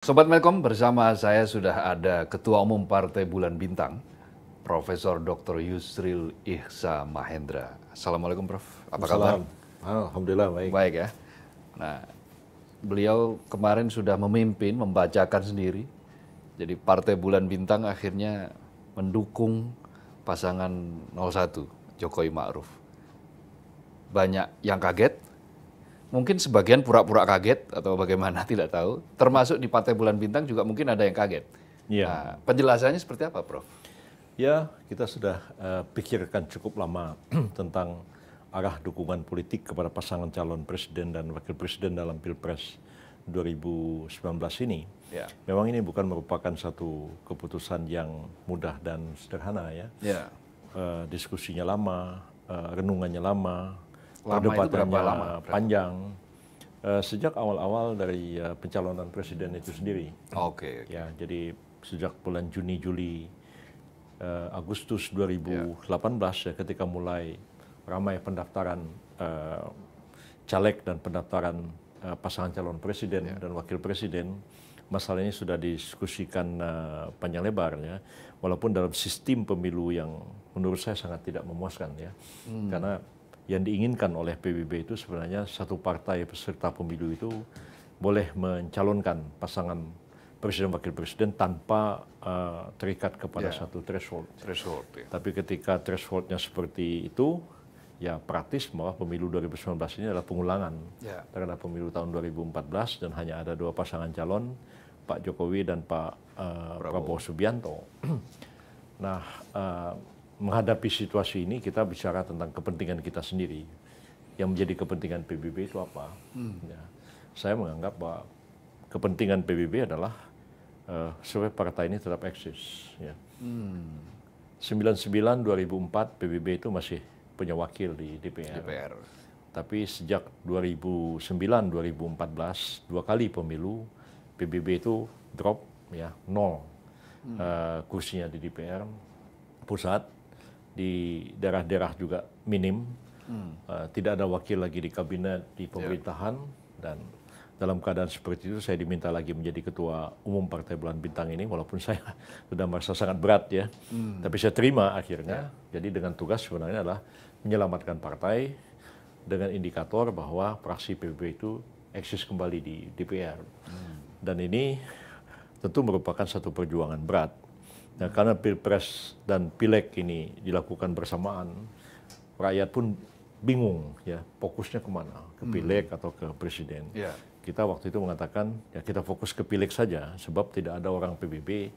Sobat Melkom, bersama saya sudah ada Ketua Umum Partai Bulan Bintang, Profesor Dr. Yusril Ihsa Mahendra. Assalamualaikum Prof, apa kabar? Alhamdulillah baik. Baik ya. Nah, beliau kemarin sudah memimpin, membacakan sendiri. Jadi Partai Bulan Bintang akhirnya mendukung pasangan 01, Jokowi Ma'ruf. Banyak yang kaget, mungkin sebagian pura-pura kaget atau bagaimana tidak tahu. Termasuk di Partai Bulan Bintang juga mungkin ada yang kaget. Ya. Nah, penjelasannya seperti apa, Prof? Ya, kita sudah pikirkan cukup lama tentang arah dukungan politik kepada pasangan calon presiden dan wakil presiden dalam Pilpres 2019 ini. Ya. Memang ini bukan merupakan satu keputusan yang mudah dan sederhana ya. Ya. Diskusinya lama, renungannya lama, Lama itu berapa lama? panjang. Sejak awal-awal dari pencalonan presiden itu sendiri. Oke. Ya, jadi sejak bulan Juni, Juli, Agustus 2018 ya, ketika mulai ramai pendaftaran caleg dan pendaftaran pasangan calon presiden dan wakil presiden, masalah ini sudah didiskusikan panjang lebar ya, walaupun dalam sistem pemilu yang menurut saya sangat tidak memuaskan ya, karena yang diinginkan oleh PBB itu sebenarnya satu partai peserta pemilu itu boleh mencalonkan pasangan presiden wakil presiden tanpa terikat kepada satu threshold. Ya. Tapi ketika thresholdnya seperti itu, ya praktis bahwa pemilu 2019 ini adalah pengulangan terhadap pemilu tahun 2014 dan hanya ada dua pasangan calon, Pak Jokowi dan Pak Prabowo Subianto. Nah, menghadapi situasi ini kita bicara tentang kepentingan kita sendiri. Yang menjadi kepentingan PBB itu apa? Ya, saya menganggap bahwa kepentingan PBB adalah supaya partai ini tetap eksis. Ya. 99-2004 PBB itu masih punya wakil di DPR. Tapi sejak 2009-2014 dua kali pemilu PBB itu drop ya, nol kursinya di DPR pusat, di daerah-daerah juga minim, tidak ada wakil lagi di kabinet, di pemerintahan, dan dalam keadaan seperti itu saya diminta lagi menjadi ketua umum Partai Bulan Bintang ini, walaupun saya sudah merasa sangat berat ya, tapi saya terima akhirnya. Jadi dengan tugas sebenarnya adalah menyelamatkan partai dengan indikator bahwa fraksi PBB itu eksis kembali di DPR. Dan ini tentu merupakan satu perjuangan berat. Nah, karena Pilpres dan Pileg ini dilakukan bersamaan, rakyat pun bingung ya, fokusnya kemana, ke Pileg atau ke presiden. Kita waktu itu mengatakan ya kita fokus ke Pileg saja, sebab tidak ada orang PBB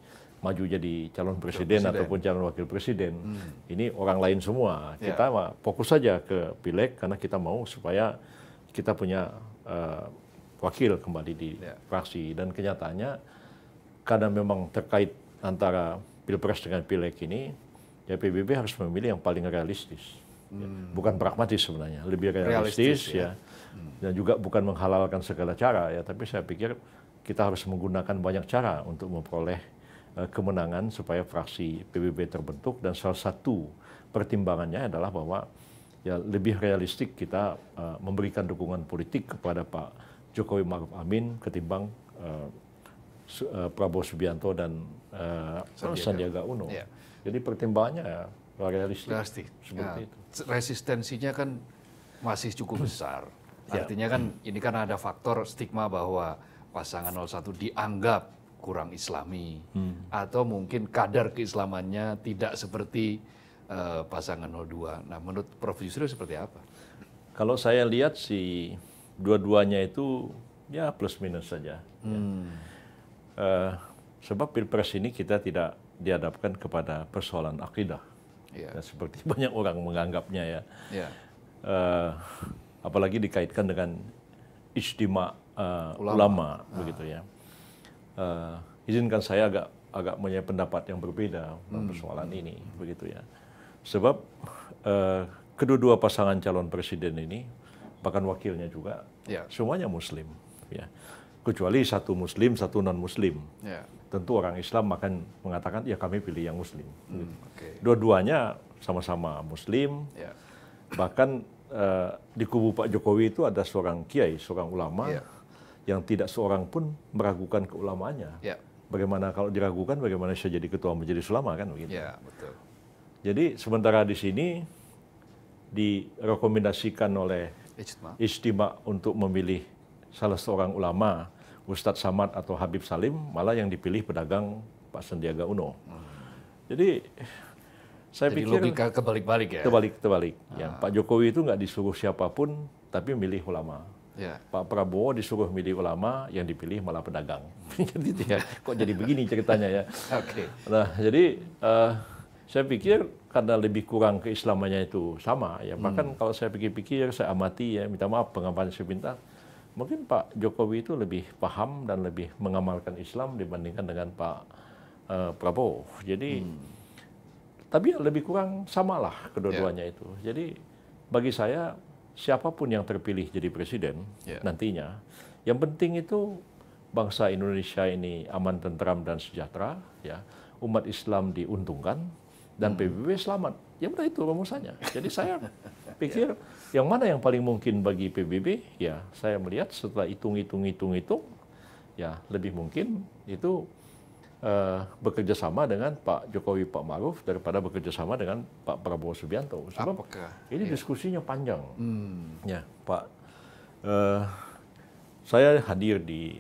maju jadi calon presiden ataupun calon wakil presiden. Ini orang lain semua. Kita fokus saja ke Pileg karena kita mau supaya kita punya wakil kembali di fraksi. Dan kenyataannya karena memang terkait antara Pilpres dengan Pileg ini, ya PBB harus memilih yang paling realistis. Bukan pragmatis sebenarnya, lebih realistis ya. Dan juga bukan menghalalkan segala cara ya, tapi saya pikir kita harus menggunakan banyak cara untuk memperoleh kemenangan supaya fraksi PBB terbentuk, dan salah satu pertimbangannya adalah bahwa ya lebih realistik kita memberikan dukungan politik kepada Pak Jokowi Ma'ruf Amin ketimbang Prabowo Subianto dan Sandiaga Uno. Jadi pertimbangannya ya realistik. Seperti itu. Resistensinya kan masih cukup besar. Artinya kan ini kan ada faktor stigma bahwa pasangan 01 dianggap kurang islami, atau mungkin kadar keislamannya tidak seperti pasangan 02. Nah, menurut Prof. Yusril seperti apa? Kalau saya lihat sih dua-duanya itu ya plus minus saja. Sebab Pilpres ini kita tidak dihadapkan kepada persoalan akidah, seperti banyak orang menganggapnya ya. Apalagi dikaitkan dengan ijtima ulama begitu ya. Izinkan saya agak punya pendapat yang berbeda dalam persoalan ini begitu ya. Sebab kedua-dua pasangan calon presiden ini, bahkan wakilnya juga semuanya Muslim ya. Kecuali satu Muslim, satu non-Muslim. Tentu orang Islam akan mengatakan, ya kami pilih yang Muslim. Dua-duanya sama-sama Muslim. Bahkan di kubu Pak Jokowi itu ada seorang kiai, seorang ulama yang tidak seorang pun meragukan keulamaannya. Ya. Bagaimana kalau diragukan, bagaimana bisa jadi ketua majelis ulama kan begitu. Ya, betul. Jadi sementara di sini direkomendasikan oleh Ijtima untuk memilih salah seorang ulama, Ustadz Samad atau Habib Salim, malah yang dipilih pedagang Pak Sandiaga Uno. Jadi saya pikir logika kebalik-balik ya. Terbalik. Ya, Pak Jokowi itu nggak disuruh siapapun, tapi milih ulama. Ya. Pak Prabowo disuruh milih ulama, yang dipilih malah pedagang. Gitu ya. Kok jadi begini ceritanya ya? Oke. Nah, jadi saya pikir karena lebih kurang keislamannya itu sama ya. Bahkan kalau saya pikir-pikir, saya amati ya, minta maaf pengamatan sepintas, mungkin Pak Jokowi itu lebih paham dan lebih mengamalkan Islam dibandingkan dengan Pak Prabowo. Jadi, tapi lebih kurang samalah kedua-duanya itu. Jadi bagi saya siapapun yang terpilih jadi presiden nantinya, yang penting itu bangsa Indonesia ini aman, tentram dan sejahtera, ya, umat Islam diuntungkan dan PBB selamat. Ya udah itu rumusannya. Jadi saya pikir yang mana yang paling mungkin bagi PBB, ya saya melihat setelah hitung, ya lebih mungkin itu bekerja sama dengan Pak Jokowi, Pak Maruf daripada bekerja sama dengan Pak Prabowo Subianto. Sebab ini diskusinya panjang. Ya, Pak. Saya hadir di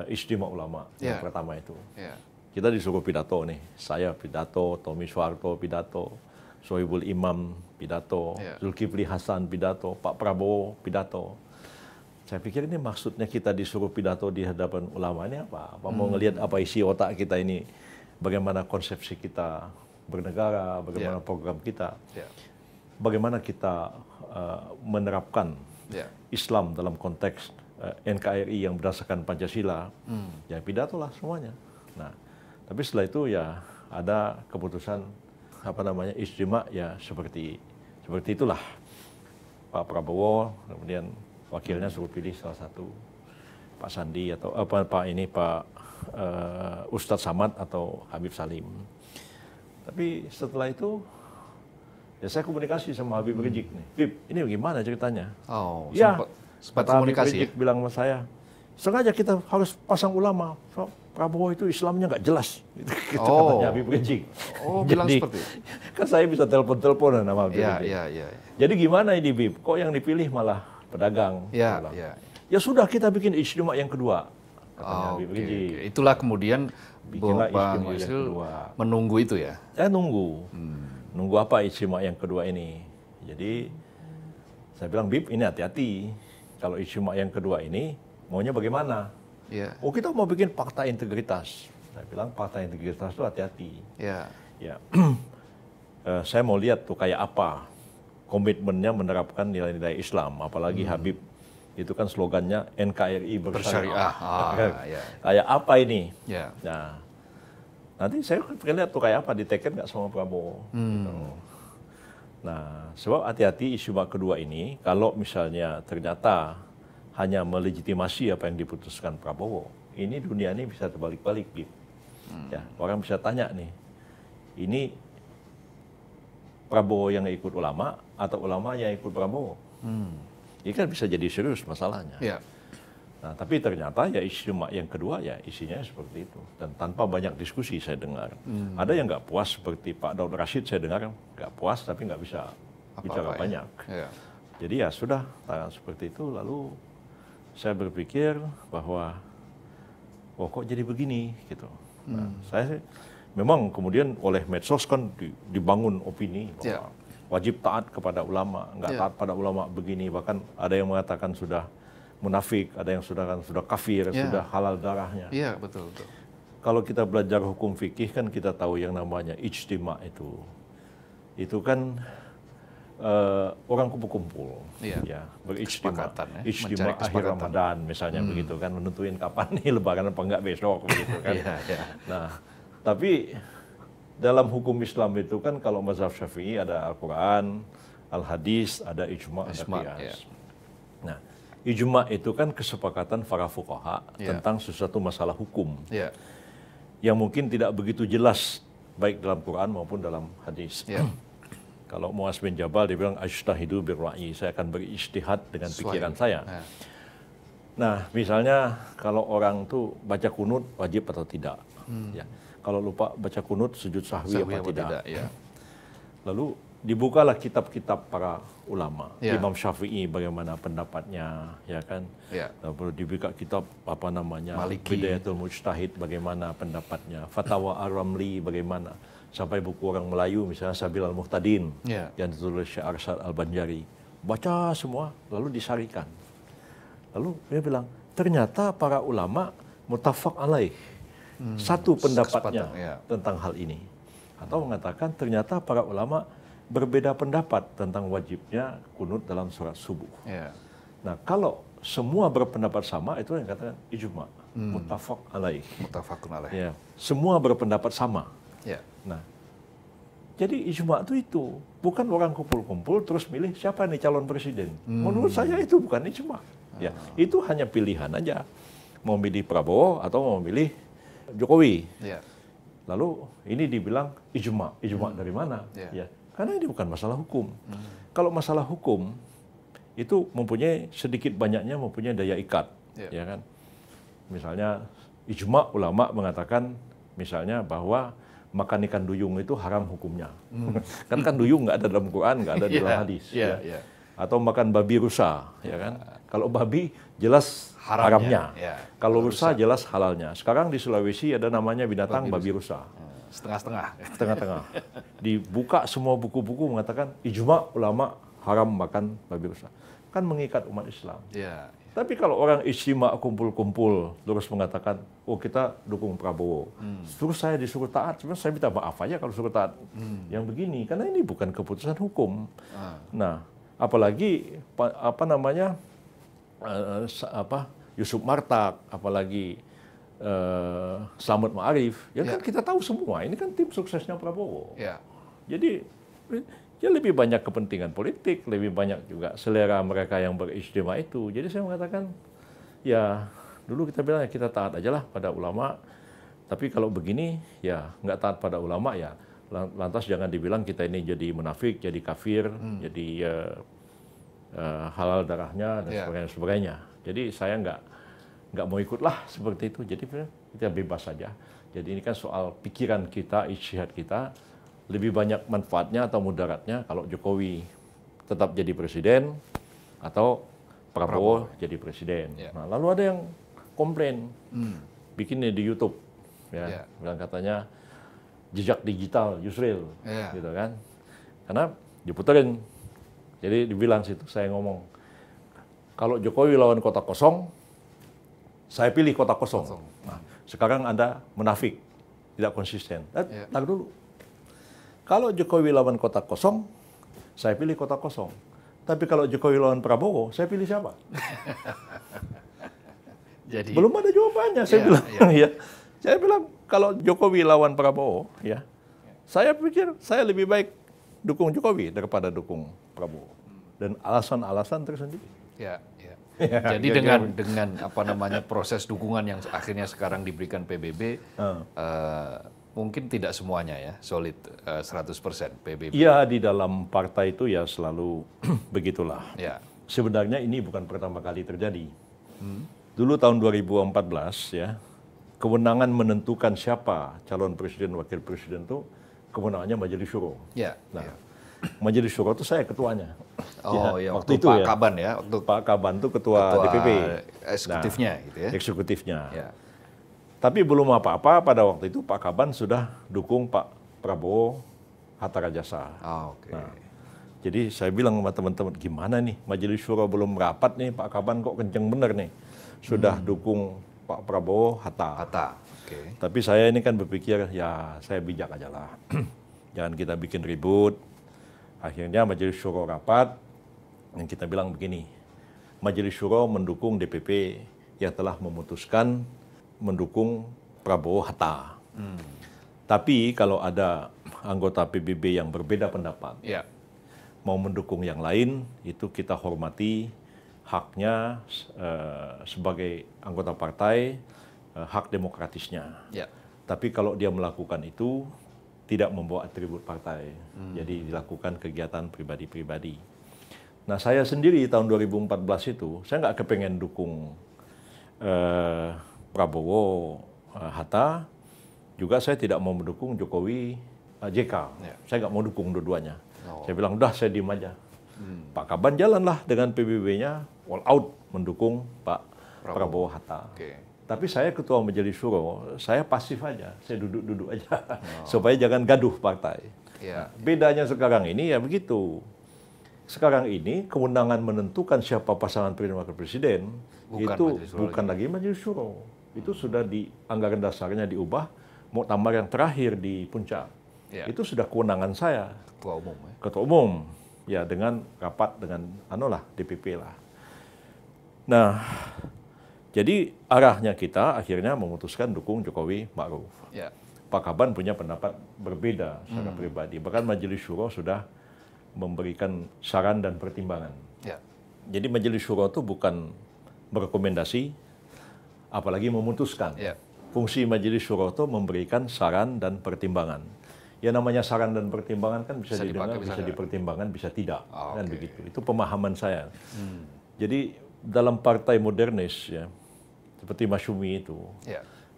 Ijtima Ulama yang pertama itu. Kita disuruh pidato nih. Saya pidato, Tommy Soeharto pidato, Sohibul Imam pidato, Zulkifli Hasan pidato, Pak Prabowo pidato. Saya pikir ini maksudnya kita disuruh pidato di hadapan ulama ini apa? Apa mau ngelihat apa isi otak kita ini, bagaimana konsepsi kita bernegara, bagaimana program kita, bagaimana kita menerapkan Islam dalam konteks NKRI yang berdasarkan Pancasila, ya pidato lah semuanya. Nah, tapi setelah itu ya ada keputusan Ijtima ya seperti itulah. Pak Prabowo, kemudian wakilnya suruh pilih salah satu Pak Sandi atau Pak Ustadz Samad atau Habib Salim. Tapi setelah itu ya saya komunikasi sama Habib Rizik nih. Habib, ini bagaimana ceritanya? Oh, ya, sempat komunikasi. Habib Rizik bilang sama saya, sengaja kita harus pasang ulama. So, Prabowo itu Islamnya nggak jelas. Gitu katanya Habib Rizik. Oh, bilang seperti itu. Kan saya bisa telepon-teleponan sama Habib Rizik. Iya. Jadi gimana ini, Bib? Kok yang dipilih malah pedagang? Ya sudah kita bikin ijtima yang kedua. Katanya Habib Rizik. Itulah kemudian Bang Yusril menunggu itu ya? Saya nunggu. Nunggu apa ijtima yang kedua ini. Jadi saya bilang, Bib, ini hati-hati. Kalau ijtima yang kedua ini maunya bagaimana? Oh, kita mau bikin fakta integritas. Saya bilang fakta integritas itu hati-hati. Ya. Saya mau lihat tuh kayak apa komitmennya menerapkan nilai-nilai Islam. Apalagi Habib itu kan slogannya NKRI bersyariah. Kayak apa ini? Nah, nanti saya pengen lihat tuh kayak apa diteken nggak sama Prabowo. Gitu. Nah, sebab hati-hati ijtima kedua ini kalau misalnya ternyata hanya melegitimasi apa yang diputuskan Prabowo, ini dunia ini bisa terbalik-balik, gitu. Ya, orang bisa tanya nih, ini Prabowo yang ikut ulama atau ulama yang ikut Prabowo? Ini kan bisa jadi serius masalahnya. Nah, tapi ternyata ya ijtima yang kedua ya isinya seperti itu dan tanpa banyak diskusi saya dengar. Ada yang nggak puas seperti Pak Daud Rashid, saya dengar nggak puas tapi nggak bisa bicara banyak. Jadi ya sudah seperti itu. Lalu saya berpikir bahwa kok jadi begini gitu. Nah, saya memang kemudian oleh medsos kan dibangun opini bahwa wajib taat kepada ulama, nggak taat pada ulama begini, bahkan ada yang mengatakan sudah munafik, ada yang sudah kafir, sudah halal darahnya. Iya, betul. Kalau kita belajar hukum fikih kan kita tahu yang namanya ijtima itu kan orang kumpul-kumpul, berijtima, ijtima akhir Ramadan misalnya begitu kan, menentuin kapan nih lebaran apa enggak besok begitu kan. Nah, tapi dalam hukum Islam itu kan kalau mazhab Syafi'i ada Al-Quran, Al-Hadis, ada ijma, ada qiyas. Nah, ijma itu kan kesepakatan para fuqaha tentang sesuatu masalah hukum yang mungkin tidak begitu jelas baik dalam Quran maupun dalam hadis. Kalau Muaz bin Jabal dia bilang ajtahidu birra'yi, saya akan berijtihad dengan pikiran saya. Nah, misalnya kalau orang tuh baca kunut wajib atau tidak. Ya. Kalau lupa baca kunut sujud sahwi apa tidak. Ya. Lalu dibukalah kitab-kitab para ulama. Ya. Imam Syafi'i bagaimana pendapatnya, ya kan? Ya. Lalu dibuka kitab apa namanya? Maliki. Bidayatul Mujtahid bagaimana pendapatnya? Fatwa Ar-Ramli bagaimana? Sampai buku orang Melayu misalnya Sabil Al-Muhtadin Ya. yang ditulis Syekh Arsyad Al-Banjari. Baca semua lalu disarikan. Lalu dia bilang, ternyata para ulama muttafaq alaih. Satu pendapatnya tentang hal ini. Atau mengatakan ternyata para ulama berbeda pendapat tentang wajibnya kunut dalam sholat subuh. Ya. Nah, kalau semua berpendapat sama, itu yang katakan ijma, muttafaq alaih. Muttafaqun alaih. Ya, semua berpendapat sama. Ya. Nah, jadi ijma itu bukan orang kumpul-kumpul terus milih siapa nih calon presiden. Menurut saya itu bukan ijma. Ya, itu hanya pilihan aja. Mau milih Prabowo atau mau milih Jokowi. Ya. Lalu ini dibilang ijma. Ijma dari mana? Ya. Ya, karena ini bukan masalah hukum. Kalau masalah hukum itu mempunyai sedikit banyaknya mempunyai daya ikat, ya kan? Misalnya ijma ulama mengatakan misalnya bahwa makan ikan duyung itu haram hukumnya. Kan duyung nggak ada dalam Quran, nggak ada dalam hadis. Ya. Atau makan babi rusa, ya kan? Kalau babi jelas haramnya. Ya. Kalau rusa jelas halalnya. Sekarang di Sulawesi ada namanya binatang babi rusa. Setengah-setengah. Setengah-tengah. Dibuka semua buku-buku mengatakan ijma ulama haram makan babi rusa. Kan mengikat umat Islam. Ya. Tapi kalau orang ijtima kumpul-kumpul terus mengatakan, oh kita dukung Prabowo. Terus saya disuruh taat, sebenarnya saya minta maaf aja kalau suruh taat. Yang begini, karena ini bukan keputusan hukum. Nah, apalagi apa namanya Yusuf Martak, apalagi Slamet Ma'arif, ya kan kita tahu semua, ini kan tim suksesnya Prabowo. Ya. Jadi ya lebih banyak kepentingan politik, lebih banyak juga selera mereka yang berijtima itu. Jadi saya mengatakan, ya dulu kita bilang ya kita taat aja lah pada ulama, tapi kalau begini ya nggak taat pada ulama ya, lantas jangan dibilang kita ini jadi munafik, jadi kafir, jadi halal darahnya dan sebagainya. Jadi saya nggak mau ikutlah seperti itu. Jadi kita bebas saja. Jadi ini kan soal pikiran kita, ijtihad kita, lebih banyak manfaatnya atau mudaratnya kalau Jokowi tetap jadi presiden atau Prabowo jadi presiden. Nah, lalu ada yang komplain, bikinnya di YouTube, ya, bilang katanya jejak digital Yusril, gitu kan? Karena diputerin. Jadi dibilang situ saya ngomong, kalau Jokowi lawan kota kosong, saya pilih kota kosong. Nah, sekarang Anda munafik, tidak konsisten. Tar dulu. Kalau Jokowi lawan kota kosong, saya pilih kota kosong. Tapi kalau Jokowi lawan Prabowo, saya pilih siapa? Jadi, belum ada jawabannya. Saya bilang, ya. Saya bilang kalau Jokowi lawan Prabowo, ya, saya pikir saya lebih baik dukung Jokowi daripada dukung Prabowo. Dan alasan-alasan tersendiri. Ya. Jadi dengan apa namanya proses dukungan yang akhirnya sekarang diberikan PBB, mungkin tidak semuanya ya solid 100% PBB. Iya, di dalam partai itu ya selalu begitulah. Ya. Sebenarnya ini bukan pertama kali terjadi. Dulu tahun 2014 ya, kewenangan menentukan siapa calon presiden wakil presiden itu kewenangannya Majelis Syuro. Ya. Nah, Majelis Syuro itu saya ketuanya. Oh ya, waktu itu Pak Kaban ya, waktu Pak Kaban itu ketua DPP, eksekutifnya, gitu ya. Eksekutifnya. Ya. Tapi belum apa-apa pada waktu itu Pak Kaban sudah dukung Pak Prabowo Hatta Rajasa. Oke. Nah, jadi saya bilang sama teman-teman, gimana nih Majelis Syuro belum rapat nih, Pak Kaban kok kenceng bener nih, sudah dukung Pak Prabowo Hatta. Okay. Tapi saya ini kan berpikir ya saya bijak aja lah, jangan kita bikin ribut. Akhirnya Majelis Syuro rapat, yang kita bilang begini, Majelis Syuro mendukung DPP yang telah memutuskan mendukung Prabowo Hatta. Tapi kalau ada anggota PBB yang berbeda pendapat, mau mendukung yang lain, itu kita hormati haknya sebagai anggota partai, hak demokratisnya. Tapi kalau dia melakukan itu, tidak membawa atribut partai. Jadi dilakukan kegiatan pribadi-pribadi. Nah, saya sendiri tahun 2014 itu, saya nggak kepengen dukung Prabowo Hatta, juga saya tidak mau mendukung Jokowi JK. Saya nggak mau dukung dua-duanya. Saya bilang, udah saya diem aja. Pak Kaban jalanlah dengan PBB-nya all out mendukung Pak Prabowo Hatta. Tapi saya ketua Majelis Syuro, saya pasif aja, saya duduk-duduk aja, supaya jangan gaduh partai. Nah, bedanya sekarang ini ya begitu. Sekarang ini kewenangan menentukan siapa pasangan Presiden Wakil Presiden bukan lagi Majelis Syuro. Itu sudah di anggaran dasarnya diubah, muktamar yang terakhir di Puncak. Itu sudah kewenangan saya. Ketua Umum. Ketua Umum, ya dengan rapat dengan DPP lah. Nah, jadi arahnya kita akhirnya memutuskan dukung Jokowi Ma'ruf. Pak Kaban punya pendapat berbeda secara pribadi. Bahkan Majelis Syuro sudah memberikan saran dan pertimbangan. Jadi Majelis Syuro itu bukan merekomendasi, apalagi memutuskan. Fungsi Majelis Syuro itu memberikan saran dan pertimbangan. Ya namanya saran dan pertimbangan kan bisa didengar, bisa dipertimbangkan, bisa tidak. Kan begitu. Itu pemahaman saya. Jadi dalam partai modernis ya, seperti Masyumi itu,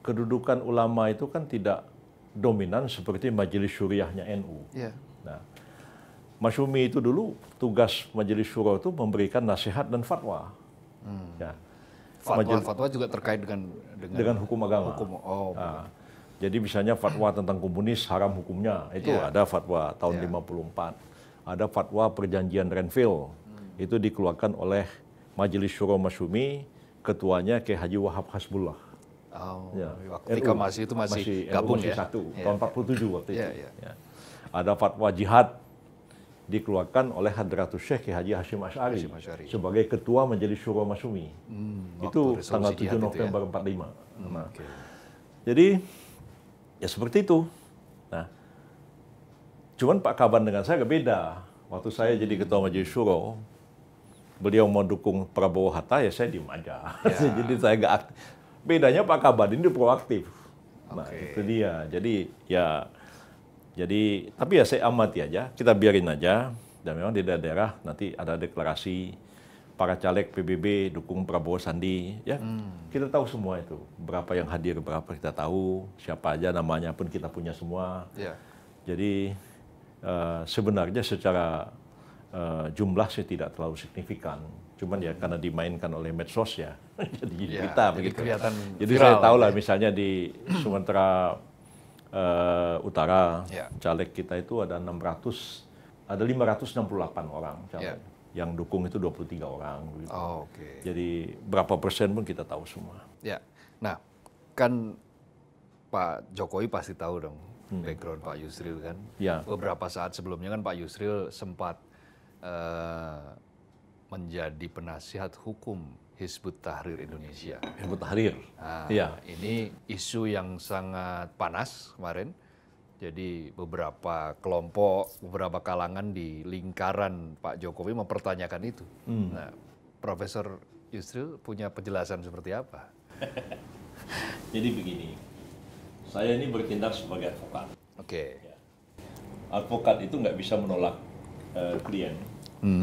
kedudukan ulama itu kan tidak dominan seperti Majelis Syuriahnya NU. Nah, Masyumi itu dulu tugas Majelis Syuro itu memberikan nasihat dan fatwa. Fatwa juga terkait dengan hukum agama. Jadi misalnya fatwa tentang komunis haram hukumnya, itu ada fatwa tahun 54. Ada fatwa perjanjian Renville, itu dikeluarkan oleh Majelis Syuro Masyumi, ketuanya Kiai Haji Wahab Hasbullah. Ketika masih gabung ya? Tahun 47 waktu itu. Ada fatwa jihad, dikeluarkan oleh Hadratus Syekh Kiai Haji Hashim Asy'ari sebagai ketua Majelis Syuro Masyumi. Itu tanggal 7 November 45. Jadi, ya seperti itu. Nah, cuman Pak Kaban dengan saya beda. Waktu saya jadi ketua Majelis Syuro, beliau mau dukung Prabowo Hatta, ya saya diem aja. Jadi saya nggak aktif. Bedanya Pak Kaban ini proaktif. Nah, itu dia. Tapi ya saya amati aja, kita biarin aja. Dan memang di daerah nanti ada deklarasi para caleg PBB dukung Prabowo Sandi. Ya, kita tahu semua itu. Berapa yang hadir, berapa kita tahu. Siapa aja namanya pun kita punya semua. Jadi sebenarnya secara jumlah sih tidak terlalu signifikan, cuman ya karena dimainkan oleh medsos ya, jadi kita begitu. Jadi saya tahu lah misalnya di Sumatera Utara, caleg kita itu ada 568 orang caleg, yang dukung itu 23 orang. Gitu. Jadi berapa persen pun kita tahu semua. Nah, kan Pak Jokowi pasti tahu dong background Pak Yusril kan. Beberapa saat sebelumnya kan Pak Yusril sempat menjadi penasihat hukum Hizbut Tahrir Indonesia. Hizbut Tahrir. Ini isu yang sangat panas kemarin. Jadi beberapa kelompok, beberapa kalangan di lingkaran Pak Jokowi mempertanyakan itu. Nah, Profesor Yusril punya penjelasan seperti apa? Jadi begini, saya ini bertindak sebagai advokat. Advokat itu nggak bisa menolak klien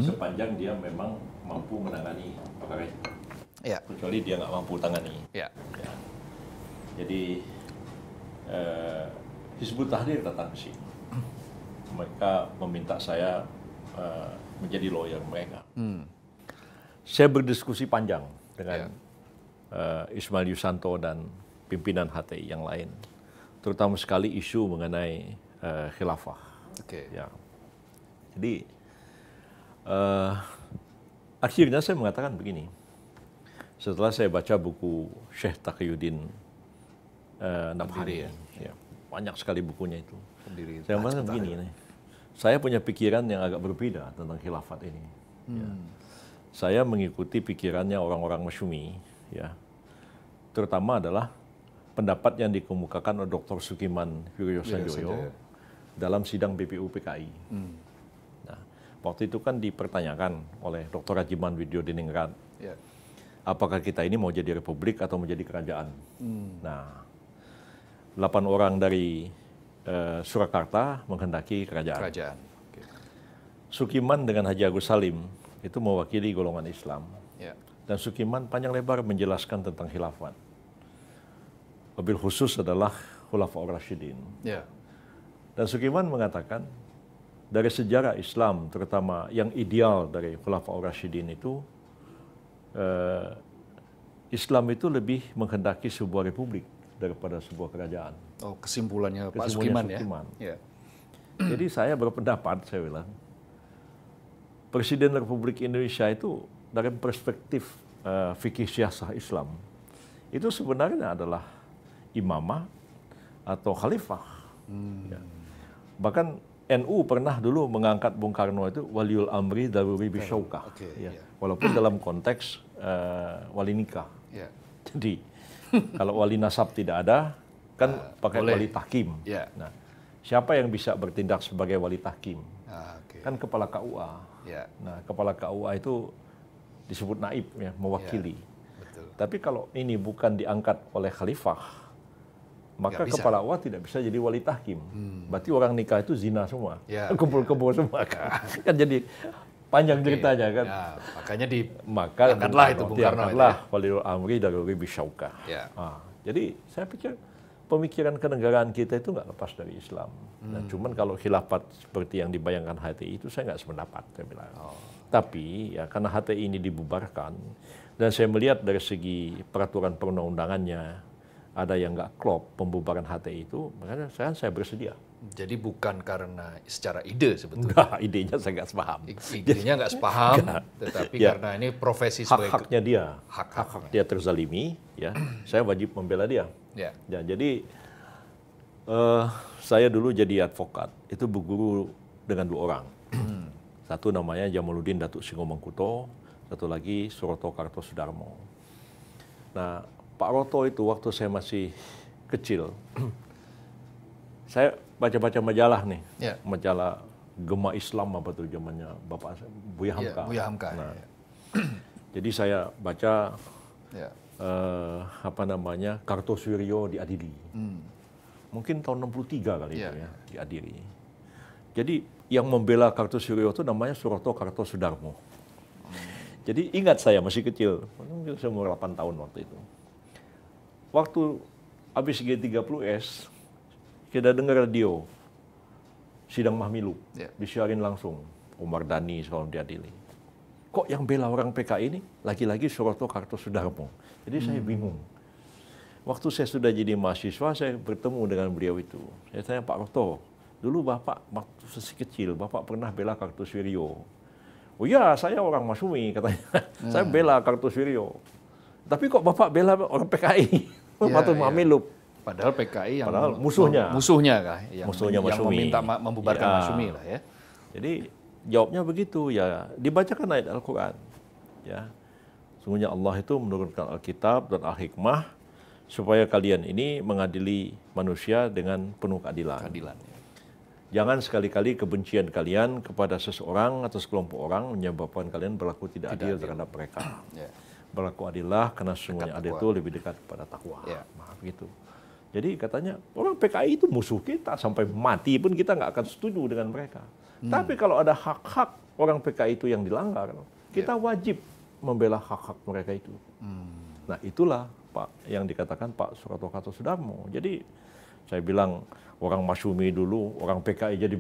sepanjang dia memang mampu menangani perkara itu. Kecuali dia nggak mampu tangani. Jadi Hizbut Tahrir datang ke sini. Mereka meminta saya menjadi lawyer mereka. Saya berdiskusi panjang dengan Ismail Yusanto dan pimpinan HTI yang lain, terutama sekali isu mengenai khilafah. Jadi akhirnya saya mengatakan begini, setelah saya baca buku Syekh Taqiyuddin Nabhani, banyak sekali bukunya itu. Saya mengatakan begini, saya punya pikiran yang agak berbeda tentang khilafat ini. Saya mengikuti pikirannya orang-orang Masyumi, terutama adalah pendapat yang dikemukakan oleh Dr. Sukiman Wiryosanjoyo dalam sidang BPU PKI. Nah, waktu itu kan dipertanyakan oleh Dr. Rajiman Widyodiningrat, apakah kita ini mau jadi republik atau mau jadi kerajaan? Nah, 8 orang dari Surakarta menghendaki kerajaan. Sukiman dengan Haji Agus Salim itu mewakili golongan Islam. dan Sukiman panjang lebar menjelaskan tentang khilafat. Wabil khusus adalah Khulafaur Rasyidin. Ya. Dan Sukiman mengatakan dari sejarah Islam, terutama yang ideal dari Khulafaur Rasyidin itu, Islam itu lebih menghendaki sebuah republik daripada sebuah kerajaan. Oh, kesimpulannya Pak Kesimpulannya Sukiman Sukiman. ya. Jadi saya berpendapat, saya bilang, Presiden Republik Indonesia itu dari perspektif fikih siasah Islam, itu sebenarnya adalah imamah atau khalifah. Ya. Bahkan NU pernah dulu mengangkat Bung Karno itu waliul amri daruri bisyaukah. Ya. Walaupun dalam konteks wali nikah. Ya. Jadi kalau wali nasab tidak ada, kan pakai boleh. wali tahkim. Ya. Nah, siapa yang bisa bertindak sebagai wali tahkim? Okay. Kan kepala KUA. Ya. Nah, kepala KUA itu disebut naib, ya, mewakili. Ya, betul. Tapi kalau ini bukan diangkat oleh khalifah, maka kepala KUA tidak bisa jadi wali tahkim. Berarti orang nikah itu zina semua, ya, kumpul-kumpul semua. Kan jadi panjang ceritanya kan. Ya, makanya angkatlah itu Bung Karno itu. Waliul amri daruri bisyaukah. Ya. Jadi saya pikir pemikiran kenegaraan kita itu nggak lepas dari Islam. Nah, cuman kalau khilafat seperti yang dibayangkan HTI itu saya nggak sependapat, saya bilang. Tapi ya karena HTI ini dibubarkan dan saya melihat dari segi peraturan perundang-undangannya ada yang nggak klop pembubaran HTI itu, makanya saya bersedia. Jadi bukan karena secara ide sebetulnya. Enggak, idenya saya nggak sepaham. Idenya nggak sepaham, tetapi ya, karena ini profesi sebagai hak-haknya dia, hak dia terzalimi, ya, saya wajib membela dia. Ya. Ya, jadi saya dulu jadi advokat, itu berguru dengan 2 orang. Satu namanya Jamaluddin Datuk Singomangkuto, satu lagi Suroto Kartosudarmo. Nah, Pak Roto itu waktu saya masih kecil, saya baca-baca majalah nih, ya. Majalah Gema Islam apa tuh zamannya Bapak Buya Hamka. Ya, Buya Hamka. Nah, ya. Jadi saya baca Ya. Kartosuryo diadili. Mungkin tahun 63 kali ya. itu ya, diadili. Jadi yang membela Kartosuryo itu namanya Suroto Kartosudarmo. Jadi ingat saya masih kecil, saya umur 8 tahun waktu itu. Waktu habis G30S, kita dengar radio, sidang Mahmilu, disiarin langsung, Umar Dhani soal diadili. Kok yang bela orang PKI ini lagi-lagi Suroto Kartosudarmo? Jadi saya bingung. Waktu saya sudah jadi mahasiswa, saya bertemu dengan beliau itu. Saya tanya, Pak Roto, dulu Bapak waktu masih kecil, Bapak pernah bela Kartosuryo. Oh iya, saya orang Masyumi, katanya. Saya bela Kartosuryo. Tapi kok Bapak bela orang PKI? Waktu Mahmilu. Padahal PKI yang musuhnya kah? Musuhnya yang Masyumi. meminta membubarkan Masyumi lah ya. Jadi jawabnya begitu ya, dibacakan ayat Al-Quran. Ya, sungguhnya Allah itu menurunkan Alkitab dan Al-Hikmah supaya kalian ini mengadili manusia dengan penuh keadilan. Jangan sekali-kali kebencian kalian kepada seseorang atau sekelompok orang menyebabkan kalian berlaku tidak adil terhadap mereka. Berlaku adillah karena sesungguhnya adil itu lebih dekat kepada takwa. Nah, begitu. Jadi katanya orang PKI itu musuh kita, sampai mati pun kita nggak akan setuju dengan mereka. Tapi kalau ada hak-hak orang PKI itu yang dilanggar, kita wajib membela hak-hak mereka itu. Nah itulah Pak yang dikatakan Pak Suroto Kartosudarmo. Jadi saya bilang orang Masyumi dulu, orang PKI jadi